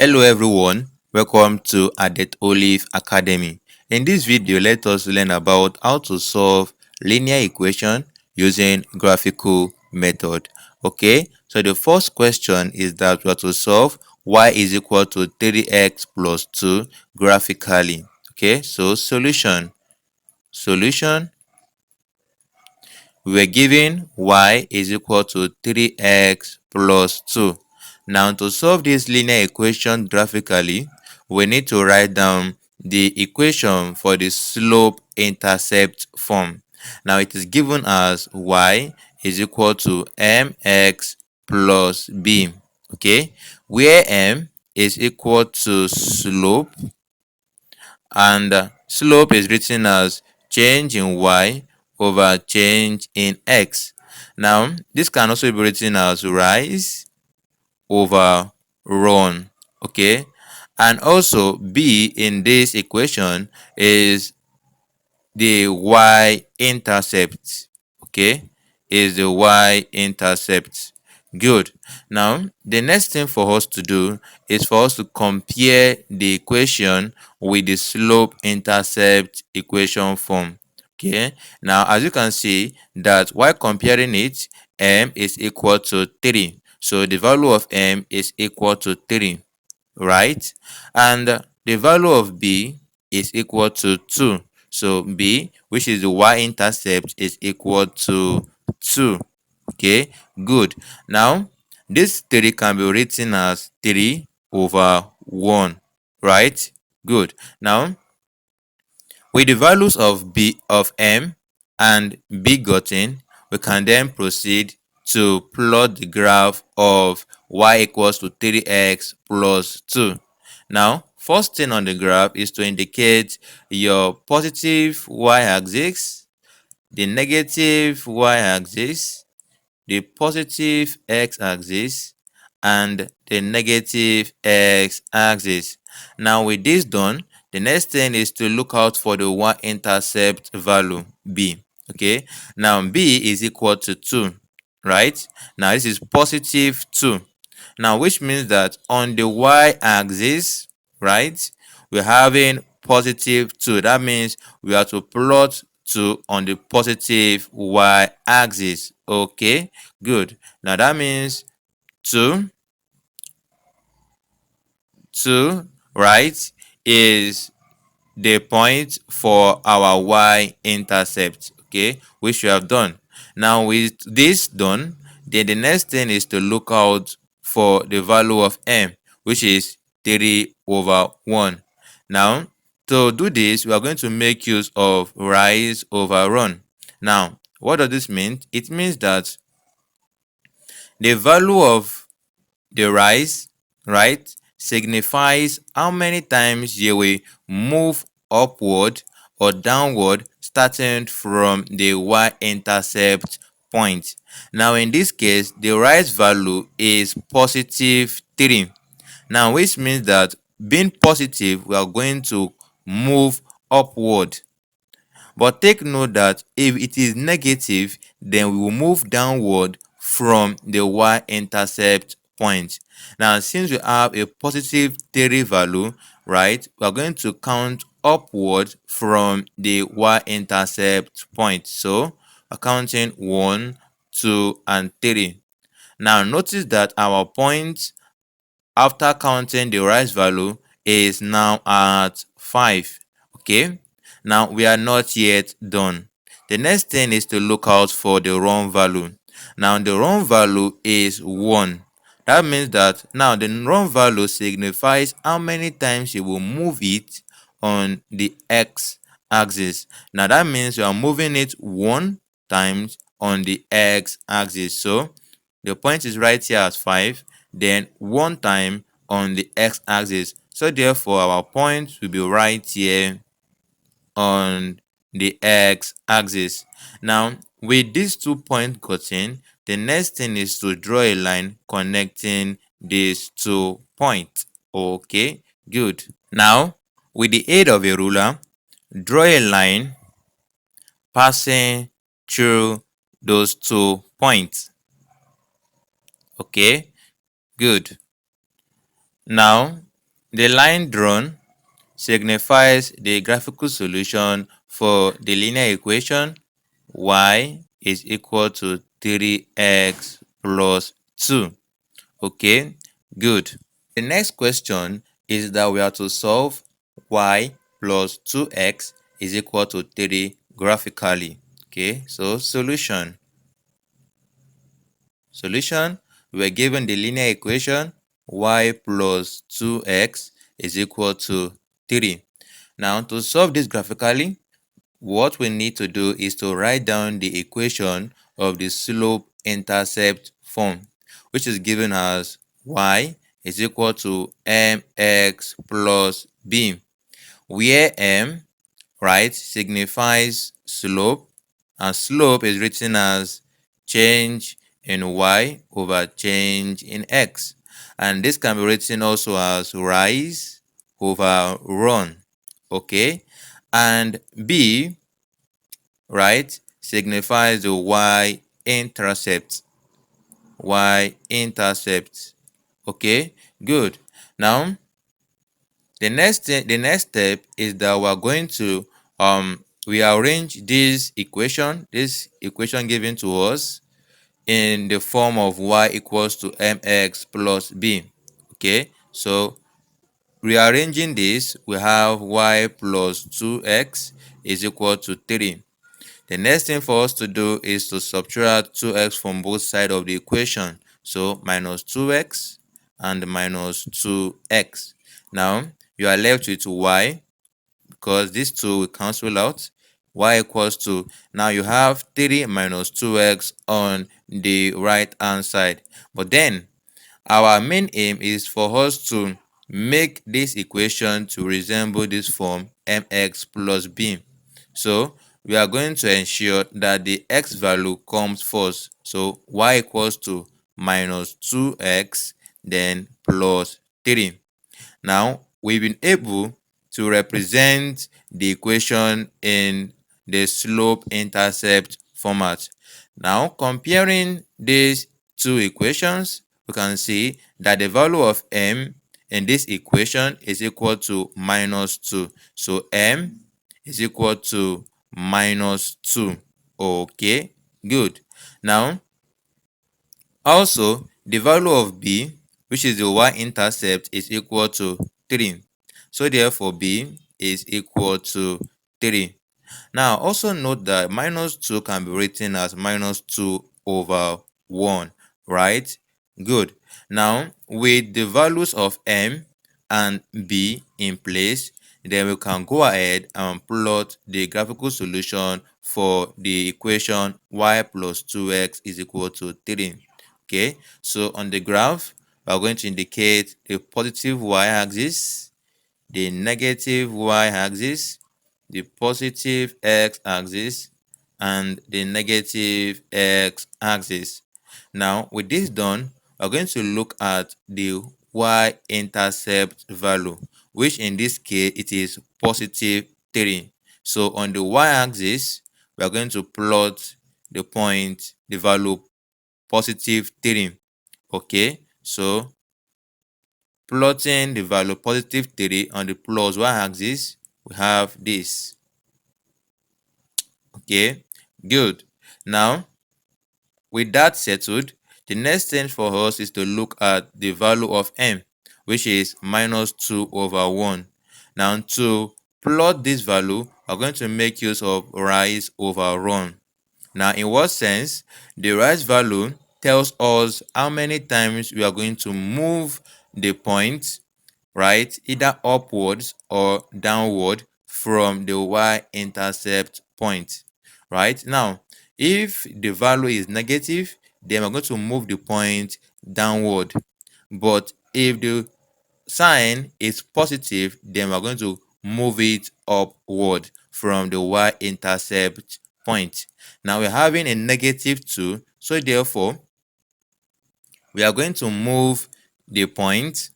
Hello everyone, welcome to Adet Olive Academy. In this video, let us learn about how to solve linear equation using graphical method. Okay, so the first question is that we have to solve y is equal to 3x plus 2 graphically. Okay, so solution. We were given y is equal to 3x plus 2. Now, to solve this linear equation graphically, we need to write down the equation for the slope-intercept form. Now, it is given as y is equal to mx plus b, okay, where m is equal to slope, and slope is written as change in y over change in x. Now, this can also be written as rise over run, okay? And also, b in this equation is the y-intercept, okay? Is the y-intercept. Good. Now, the next thing for us to do is for us to compare the equation with the slope-intercept equation form. Okay. Now, as you can see that while comparing it, m is equal to 3. So the value of m is equal to 3, right? And the value of b is equal to 2. So b, which is the y-intercept, is equal to 2. Okay, good. Now, this 3 can be written as 3 over 1, right? Good. Now, with the values of m and b gotten, we can then proceed to plot the graph of y equals to 3x plus 2. Now, first thing on the graph is to indicate your positive y-axis, the negative y-axis, the positive x-axis, and the negative x-axis. Now, with this done, the next thing is to look out for the y-intercept value b. Okay, now b is equal to 2, right? Now this is positive 2. Now, which means that on the y-axis, right, we're having positive 2. That means we have to plot 2 on the positive y-axis. Okay, good. Now that means 2, right, is the point for our y-intercept, okay, which we have done. Now, with this done, then the next thing is to look out for the value of m, which is 3 over 1. Now, to do this, we are going to make use of rise over run. Now, what does this mean? It means that the value of the rise, right, signifies how many times you will move upward or downward starting from the y-intercept point. Now, in this case, the rise value is positive 3. Now, which means that being positive, we are going to move upward. But take note that if it is negative, then we will move downward from the y-intercept point. Now, since we have a positive 3 value, right, we are going to count upward from the y-intercept point. So, we're counting 1, 2, and 3. Now, notice that our point after counting the rise value is now at 5. Okay, now we are not yet done. The next thing is to look out for the run value. Now the run value is 1. That means that now the run value signifies how many times you will move it on the x-axis. Now that means you are moving it 1 times on the x-axis. So the point is right here as 5, then 1 time on the x-axis. So therefore, our point will be right here on the x-axis. Now, with these 2 points gotten, the next thing is to draw a line connecting these 2 points. Okay, good. Now, with the aid of a ruler, draw a line passing through those 2 points. Okay, good. Now, The line drawn signifies the graphical solution for the linear equation y is equal to 3x plus 2. Okay, good. The next question is that we have to solve y plus 2x is equal to 3 graphically. Okay, so solution. Solution, we are given the linear equation y plus 2x is equal to 3. Now, to solve this graphically, what we need to do is to write down the equation of the slope-intercept form, which is given as y is equal to mx plus b, where m, right, signifies slope, and slope is written as change in y over change in x. And this can be written also as rise over run. Okay, and b, right, signifies the y-intercept. Y-intercept. Okay, good. Now, the next step is that we're going to rearrange this equation given to us in the form of y equals to mx plus b. Okay, so rearranging this, we have y plus 2x is equal to 3. The next thing for us to do is to subtract 2x from both sides of the equation. So minus 2x and minus 2x. Now you are left with y, because these two will cancel out. Y equals to, now you have 3 minus 2x on the right hand side. But then our main aim is for us to make this equation to resemble this form mx plus b. So we are going to ensure that the x value comes first. So y equals to minus 2x then plus 3. Now we've been able to represent the equation in the slope-intercept format. Now comparing these two equations, we can see that the value of m in this equation is equal to minus 2. So m is equal to minus 2. Okay, good. Now, also, the value of b, which is the y-intercept, is equal to 3. So therefore, b is equal to 3. Now, also note that minus 2 can be written as minus 2 over 1, right? Good. Now, with the values of m and b in place, then we can go ahead and plot the graphical solution for the equation y plus 2x is equal to 3. Okay, so on the graph, we are going to indicate the positive y-axis, the negative y-axis, the positive x-axis, and the negative x-axis. Now, with this done, we're going to look at the y-intercept value, which in this case, it is positive 3. So on the y-axis, we are going to plot the point, the value positive 3. Okay, so plotting the value positive 3 on the plus y-axis, we have this. Okay, good. Now, with that settled, the next thing for us is to look at the value of m, which is minus 2 over 1. Now, to plot this value, we're going to make use of rise over run. Now, in what sense? The rise value tells us how many times we are going to move the point, right, either upwards or downward from the y-intercept point, right? Now, if the value is negative, then we're going to move the point downward. But if the sign is positive, then we're going to move it upward from the y-intercept point. Now we're having a negative 2, so therefore we are going to move the point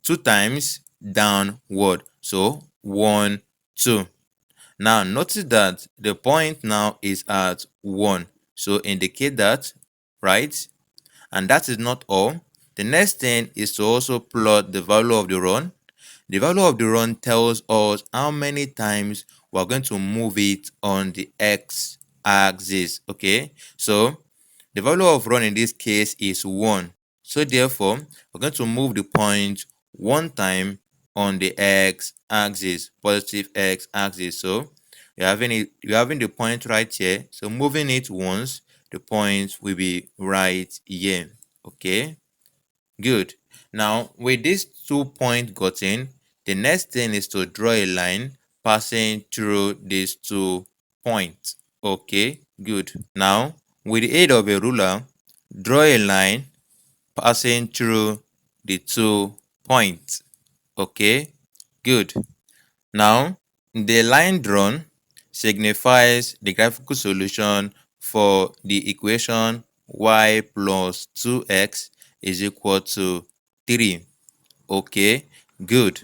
2 times downward. So 1, 2. Now notice that the point now is at 1. So indicate that, right? And that is not all. The next thing is to also plot the value of the run. The value of the run tells us how many times we're going to move it on the x-axis. Okay, so the value of run in this case is 1. So therefore, we're going to move the point 1 time on the x-axis, positive x-axis. So you're having the point right here. So moving it once, the point will be right here. Okay, good. Now with this 2 point gotten, the next thing is to draw a line passing through these 2 points. Okay, good. Now with the aid of a ruler, draw a line passing through the 2 points. Okay, good. Now, the line drawn signifies the graphical solution for the equation y plus 2x is equal to 3. Okay, good.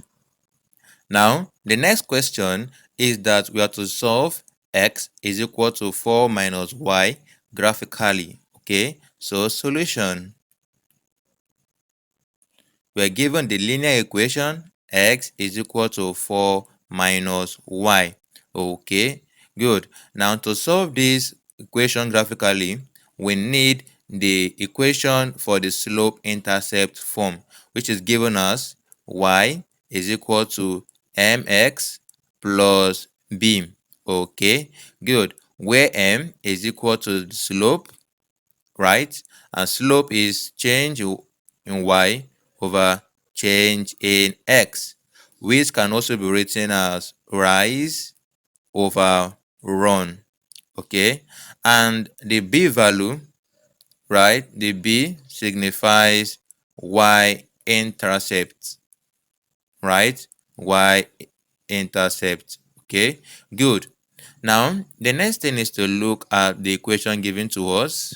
Now, the next question is that we have to solve x is equal to 4 minus y graphically. Okay, so solution. We're given the linear equation x is equal to 4 minus y. Okay, good. Now to solve this equation graphically, we need the equation for the slope-intercept form, which is given as y is equal to mx plus b. Okay, good. Where m is equal to the slope, right? And slope is change in y over change in x, which can also be written as rise over run. Okay, and the b value, right? The b signifies y-intercept, right? Y-intercept. Okay, good. Now the next thing is to look at the equation given to us,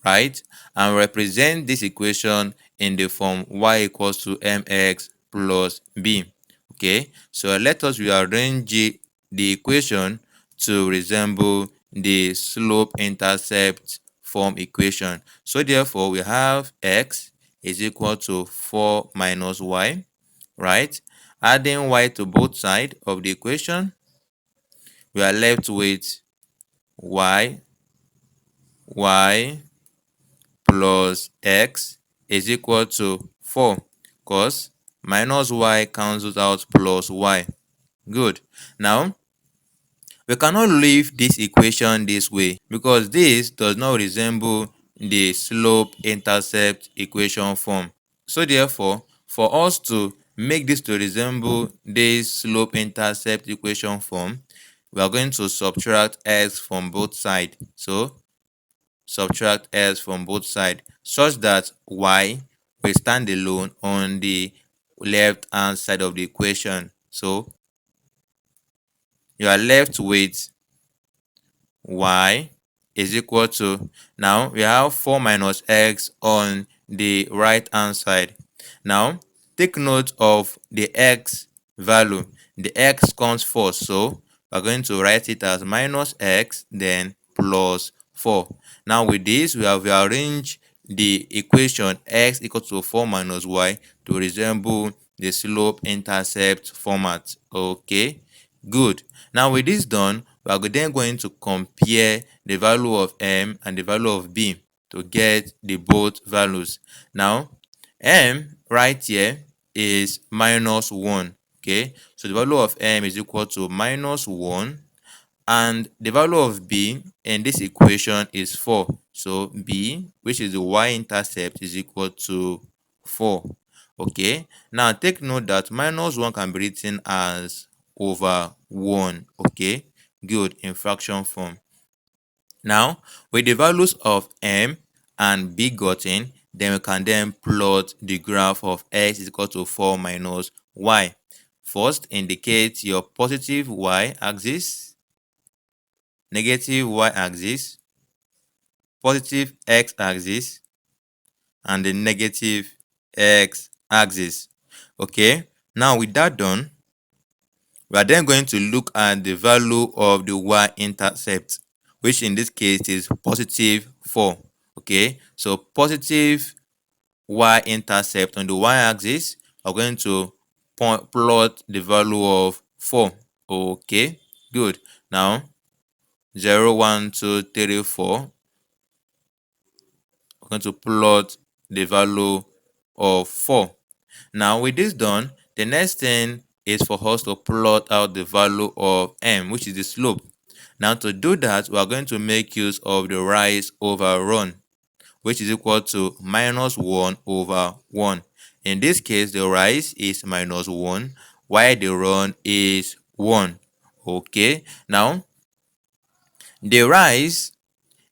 right, and represent this equation in the form y equals to mx plus b. Okay, so let us rearrange the equation to resemble the slope-intercept form equation. So therefore we have x is equal to 4 minus y, right? Adding y to both sides of the equation, we are left with y plus x is equal to 4, because minus y cancels out plus y. Good. Now, we cannot leave this equation this way because this does not resemble the slope-intercept equation form. So therefore, for us to make this to resemble this slope-intercept equation form, we are going to subtract x from both sides. So subtract s from both sides such that y will stand alone on the left hand side of the equation. So you are left with y is equal to, now we have 4 minus x on the right hand side. Now take note of the x value. The x comes first, so we're going to write it as minus x then plus 4. Now with this, we have rearranged the equation x equal to 4 minus y to resemble the slope-intercept format. Okay, good. Now with this done, we are then going to compare the value of m and the value of b to get the both values. Now m right here is minus 1. Okay, so the value of m is equal to minus 1, and the value of b in this equation is 4. So b, which is the y-intercept, is equal to 4. Okay, now take note that minus 1 can be written as over 1. Okay, good, in fraction form. Now with the values of m and b gotten, then we can then plot the graph of x is equal to 4 minus y. First, indicate your positive y-axis, negative y-axis, positive x-axis, and the negative x-axis. Okay, now with that done, we are then going to look at the value of the y-intercept, which in this case is positive 4. Okay, so positive y-intercept on the y-axis, we're going to plot the value of 4. Okay, good. Now 0, 1, 2, 3, 4. We're going to plot the value of 4. Now with this done, the next thing is for us to plot out the value of m, which is the slope. Now to do that, we are going to make use of the rise over run, which is equal to minus 1 over 1. In this case, the rise is minus 1, while the run is 1. Okay, now the rise,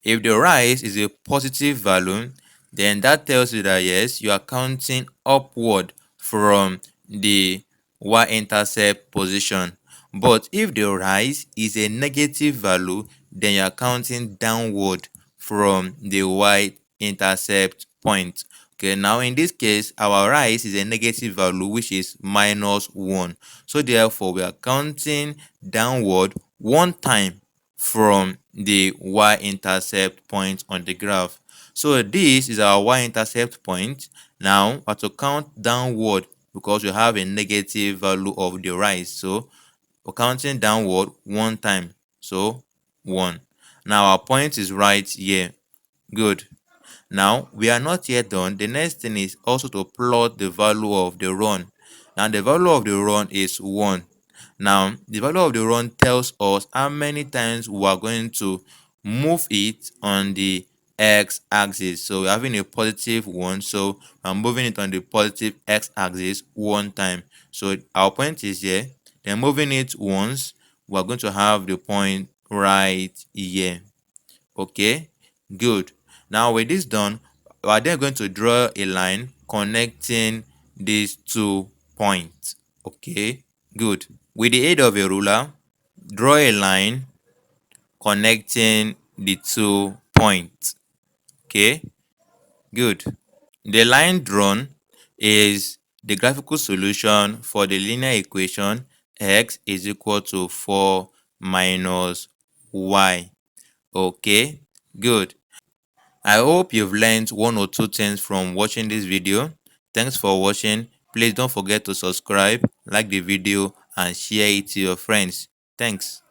if the rise is a positive value, then that tells you that yes, you are counting upward from the y-intercept position. But if the rise is a negative value, then you are counting downward from the y-intercept point. Okay, now in this case, our rise is a negative value, which is minus 1. So therefore, we are counting downward one time from the y-intercept point on the graph. So this is our y-intercept point. Now we have to count downward because we have a negative value of the rise. So we're counting downward one time. So 1. Now our point is right here. Good. Now we are not yet done. The next thing is also to plot the value of the run. Now the value of the run is 1. Now the value of the run tells us how many times we are going to move it on the x-axis. So we're having a positive 1, so I'm moving it on the positive x-axis one time. So our point is here. Then moving it once, we're going to have the point right here. Okay, good. Now with this done, we are then going to draw a line connecting these 2 points. Okay, good. With the aid of a ruler, draw a line connecting the 2 points. Okay, good. The line drawn is the graphical solution for the linear equation x is equal to 4 minus y. Okay, good. I hope you've learned 1 or 2 things from watching this video. Thanks for watching. Please don't forget to subscribe, like the video, and share it to your friends. Thanks.